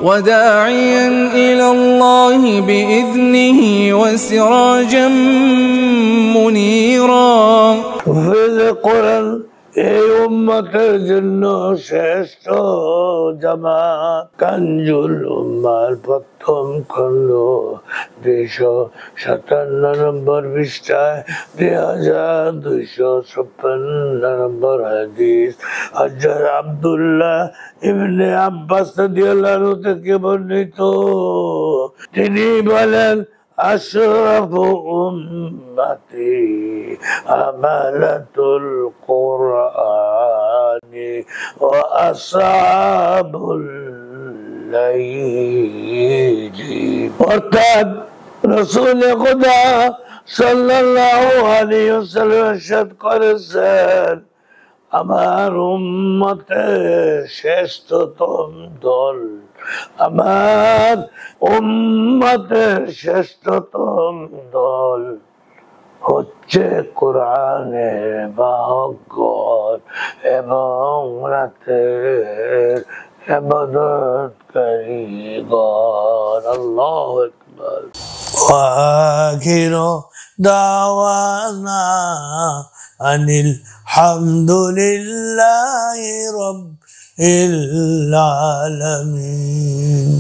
وداعيا إلى الله بإذنه وسراجا منيرا في القرآن এই উম্মতের জন্য শ্রেষ্ঠ জামাত কানজুল উম্মার প্রথম খণ্ড 257 নম্বর পৃষ্ঠায় 2256 নম্বর হাদিস হযরত আব্দুল্লাহ ইবনে আব্বাস রাদিয়াল্লাহু আনহু থেকে বর্ণিত তিনি বলেন أشرف أمتي حملة القرآن وأصحاب الليل অর্থাৎ রাসূল খুদা সাল্লাল্লাহু আলাইহি ওয়াসাল্লাম ইরশাদ করেছেন আমার উম্মতের শ্রেষ্ঠতম দল আমার উম্মতের শ্রেষ্ঠতম দল হচ্ছে কোরআনের বাহকগণ এবং রাতের ইবাদতকারীগণ। আল্লাহু আকবার। ওয়াখিরু দাওয়ানা আনিল হামদুলিল্লাহি রাব্বিল আলামিন।